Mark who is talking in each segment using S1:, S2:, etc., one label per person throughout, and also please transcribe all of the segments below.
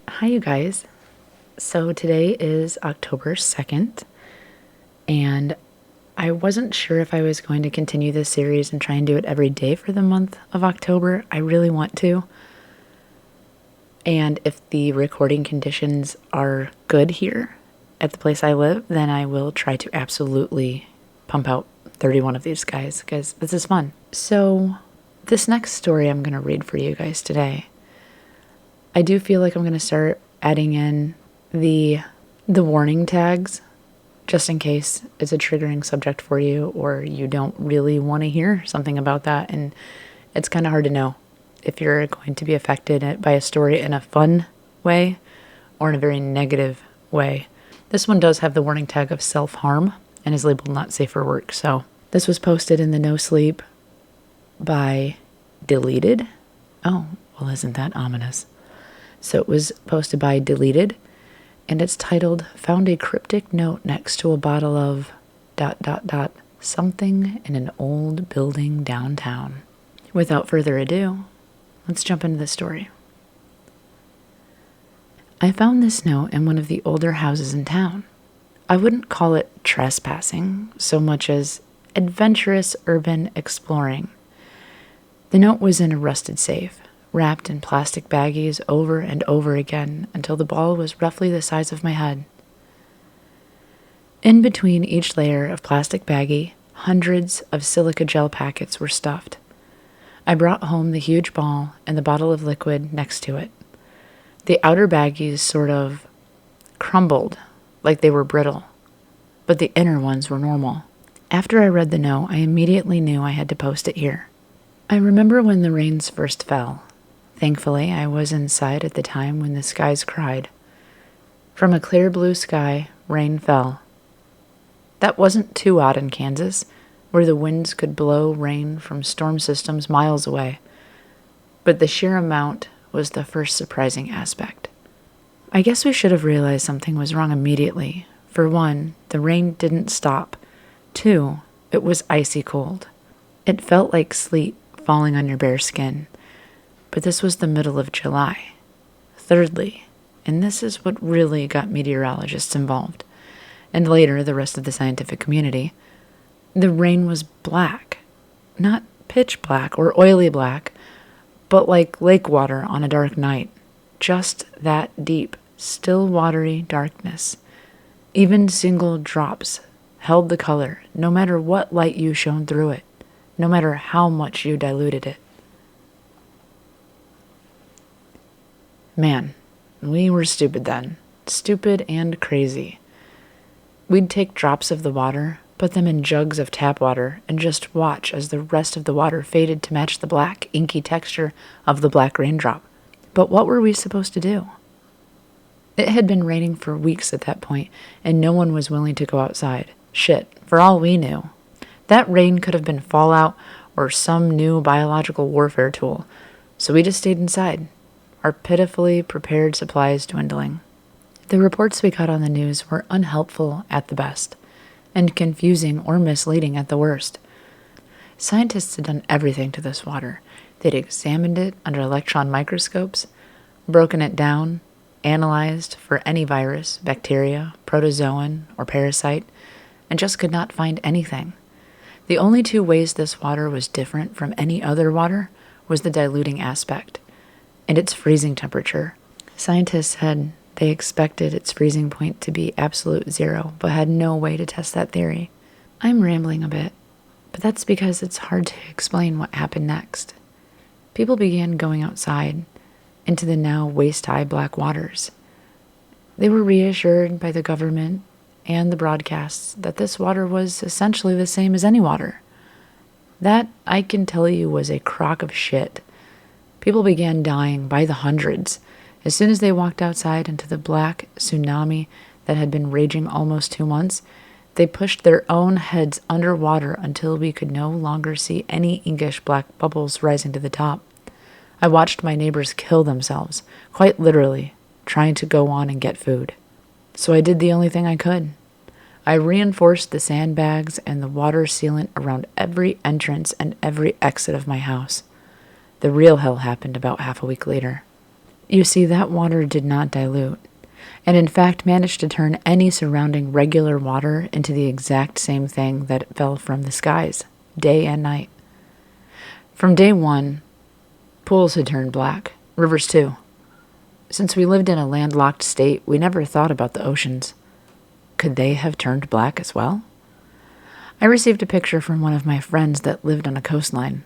S1: Hi, you guys. So today is October 2nd, and I wasn't sure if I was going to continue this series and try and do it every day for the month of October. I really want to. And if the recording conditions are good here at the place I live, then I will try to absolutely pump out 31 of these guys because this is fun. So, this next story I'm going to read for you guys today, I do feel like I'm going to start adding in the warning tags just in case it's a triggering subject for you or you don't really want to hear something about that, and it's kind of hard to know if you're going to be affected by a story in a fun way or in a very negative way. This one does have the warning tag of self-harm and is labeled not safe for work. So this was posted in the No Sleep by Deleted. Oh, well, isn't that ominous? So it was posted by Deleted, and it's titled, "Found a cryptic note next to a bottle of ... something in an old building downtown." Without further ado, let's jump into the story. I found this note in one of the older houses in town. I wouldn't call it trespassing so much as adventurous urban exploring. The note was in a rusted safe, wrapped in plastic baggies over and over again until the ball was roughly the size of my head. In between each layer of plastic baggie, hundreds of silica gel packets were stuffed. I brought home the huge ball and the bottle of liquid next to it. The outer baggies sort of crumbled like they were brittle, but the inner ones were normal. After I read the note, I immediately knew I had to post it here. I remember when the rains first fell. Thankfully, I was inside at the time when the skies cried. From a clear blue sky, rain fell. That wasn't too odd in Kansas, where the winds could blow rain from storm systems miles away. But the sheer amount was the first surprising aspect. I guess we should have realized something was wrong immediately. For one, the rain didn't stop. Two, it was icy cold. It felt like sleet falling on your bare skin. But this was the middle of July. Thirdly, and this is what really got meteorologists involved, and later the rest of the scientific community, the rain was black. Not pitch black or oily black, but like lake water on a dark night. Just that deep, still watery darkness. Even single drops held the color, no matter what light you shone through it, no matter how much you diluted it. Man, we were stupid then. Stupid and crazy. We'd take drops of the water, put them in jugs of tap water, and just watch as the rest of the water faded to match the black, inky texture of the black raindrop. But what were we supposed to do? It had been raining for weeks at that point, and no one was willing to go outside. Shit, for all we knew. That rain could have been fallout or some new biological warfare tool, so we just stayed inside, our pitifully prepared supplies dwindling. The reports we got on the news were unhelpful at the best, and confusing or misleading at the worst. Scientists had done everything to this water. They'd examined it under electron microscopes, broken it down, analyzed for any virus, bacteria, protozoan, or parasite, and just could not find anything. The only two ways this water was different from any other water was the diluting aspect and its freezing temperature. Scientists said they expected its freezing point to be absolute zero, but had no way to test that theory. I'm rambling a bit, but that's because it's hard to explain what happened next. People began going outside into the now waist-high black waters. They were reassured by the government and the broadcasts that this water was essentially the same as any water. That, I can tell you, was a crock of shit. People began dying by the hundreds as soon as they walked outside into the black tsunami that had been raging almost 2 months. They pushed their own heads underwater until we could no longer see any inkish black bubbles rising to the top. I watched my neighbors kill themselves, quite literally, trying to go on and get food. So I did the only thing I could. I reinforced the sandbags and the water sealant around every entrance and every exit of my house. The real hell happened about half a week later. You see, that water did not dilute, and in fact managed to turn any surrounding regular water into the exact same thing that fell from the skies, day and night. From day one, pools had turned black, rivers too. Since we lived in a landlocked state, we never thought about the oceans. Could they have turned black as well? I received a picture from one of my friends that lived on a coastline.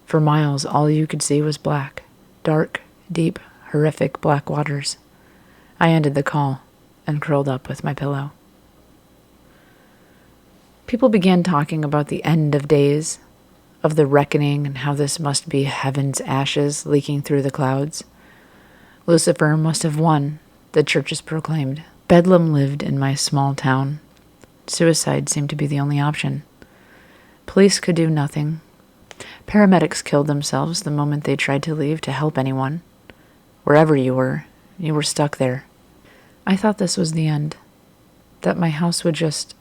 S1: For miles, all you could see was black. Dark, deep, horrific black waters. I ended the call and curled up with my pillow. People began talking about the end of days, of the reckoning and how this must be heaven's ashes leaking through the clouds. Lucifer must have won, the churches proclaimed. Bedlam lived in my small town. Suicide seemed to be the only option. Police could do nothing. Paramedics killed themselves the moment they tried to leave to help anyone. Wherever you were stuck there. I thought this was the end, that my house would just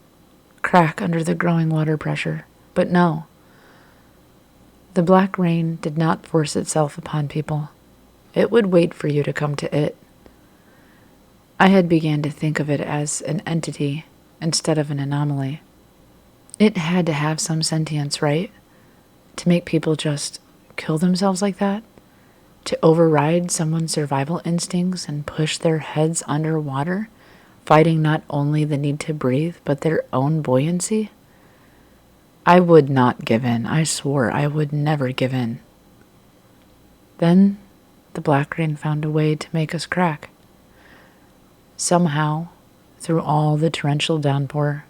S1: crack under the growing water pressure. But no. The black rain did not force itself upon people. It would wait for you to come to it. I had began to think of it as an entity instead of an anomaly. It had to have some sentience, right? To make people just kill themselves like that? To override someone's survival instincts and push their heads underwater, fighting not only the need to breathe, but their own buoyancy? I would not give in. I swore I would never give in. Then the black rain found a way to make us crack. Somehow, through all the torrential downpour,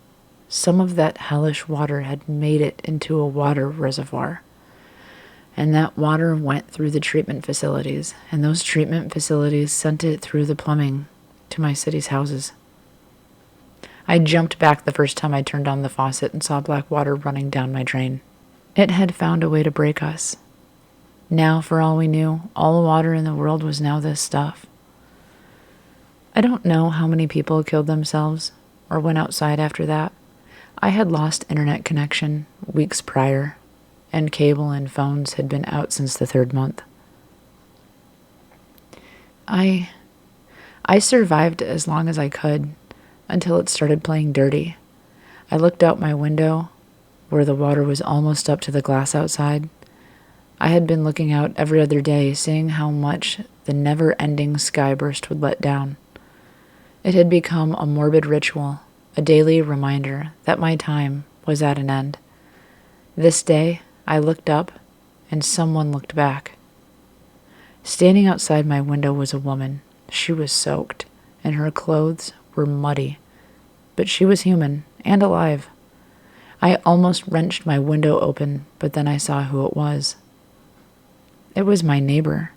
S1: some of that hellish water had made it into a water reservoir. And that water went through the treatment facilities, and those treatment facilities sent it through the plumbing to my city's houses. I jumped back the first time I turned on the faucet and saw black water running down my drain. It had found a way to break us. Now, for all we knew, all the water in the world was now this stuff. I don't know how many people killed themselves or went outside after that. I had lost internet connection weeks prior, and cable and phones had been out since the 3rd month. I survived as long as I could until it started playing dirty. I looked out my window where the water was almost up to the glass outside. I had been looking out every other day, seeing how much the never-ending skyburst would let down. It had become a morbid ritual, a daily reminder that my time was at an end. This day, I looked up, and someone looked back. Standing outside my window was a woman. She was soaked, and her clothes were muddy. But she was human and alive. I almost wrenched my window open, but then I saw who it was. It was my neighbor,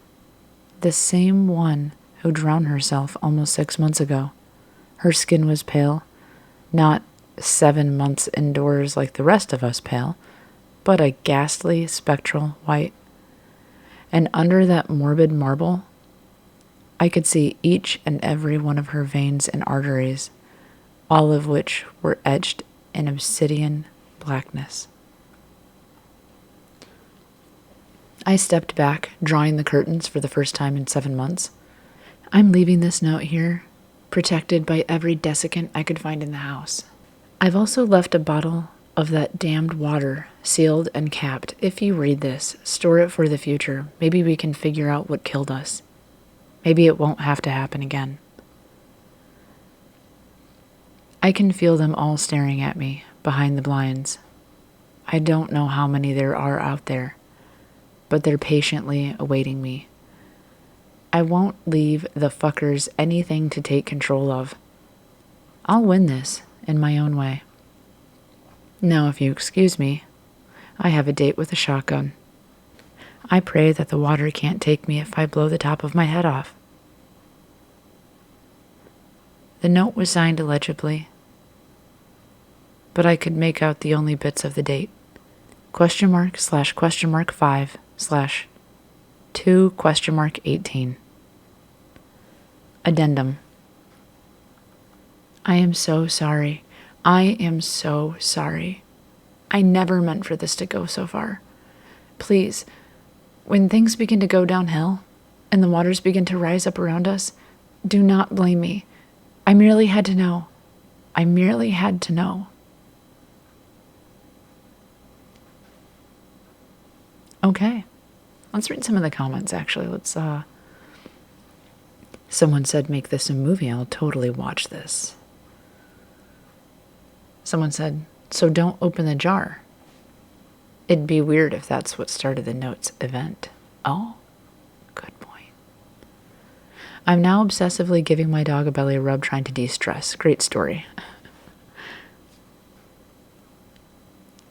S1: the same one who drowned herself almost 6 months ago. Her skin was pale, not 7 months indoors like the rest of us pale, but a ghastly spectral white. And under that morbid marble, I could see each and every one of her veins and arteries, all of which were etched in obsidian blackness. I stepped back, drawing the curtains for the first time in 7 months. I'm leaving this note here, protected by every desiccant I could find in the house. I've also left a bottle of that damned water, sealed and capped. If you read this, store it for the future. Maybe we can figure out what killed us. Maybe it won't have to happen again. I can feel them all staring at me behind the blinds. I don't know how many there are out there, but they're patiently awaiting me. I won't leave the fuckers anything to take control of. I'll win this in my own way. Now, if you excuse me, I have a date with a shotgun. I pray that the water can't take me if I blow the top of my head off. The note was signed illegibly, but I could make out the only bits of the date. $?5/2?18. Addendum. I am so sorry. I am so sorry. I never meant for this to go so far. Please, when things begin to go downhill, and the waters begin to rise up around us, do not blame me. I merely had to know. I merely had to know. Okay. Let's read some of the comments, actually. Someone said, make this a movie. I'll totally watch this. Someone said, so don't open the jar. It'd be weird if that's what started the Notes event. Oh, good point. I'm now obsessively giving my dog a belly rub trying to de-stress. Great story.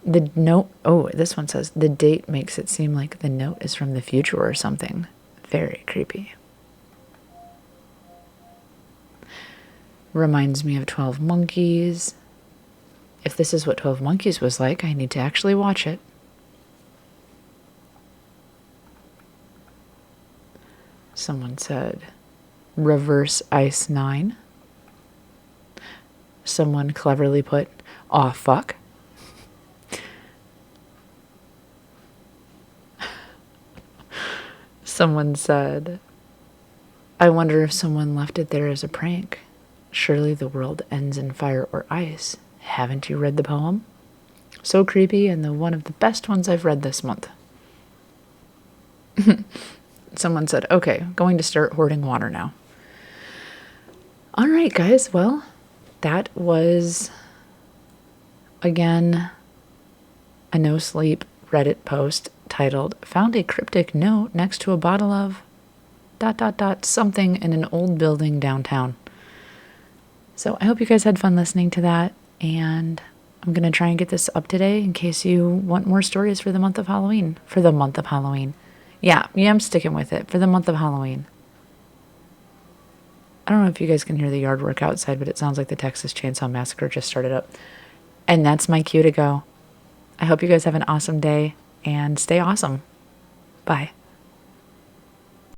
S1: The note, oh, this one says, the date makes it seem like the note is from the future or something. Very creepy. Reminds me of 12 Monkeys. If this is what 12 Monkeys was like, I need to actually watch it. Someone said, reverse Ice 9. Someone cleverly put, aw, fuck. Someone said, I wonder if someone left it there as a prank. Surely the world ends in fire or ice. Haven't you read the poem? So creepy, and one of the best ones I've read this month. Someone said, okay, going to start hoarding water now. All right, guys. Well, that was, again, a no sleep Reddit post titled, found a cryptic note next to a bottle of ... something in an old building downtown. So I hope you guys had fun listening to that, and I'm going to try and get this up today in case you want more stories for the month of Halloween. For the month of Halloween. Yeah, I'm sticking with it. For the month of Halloween. I don't know if you guys can hear the yard work outside, but it sounds like the Texas Chainsaw Massacre just started up. And that's my cue to go. I hope you guys have an awesome day, and stay awesome. Bye.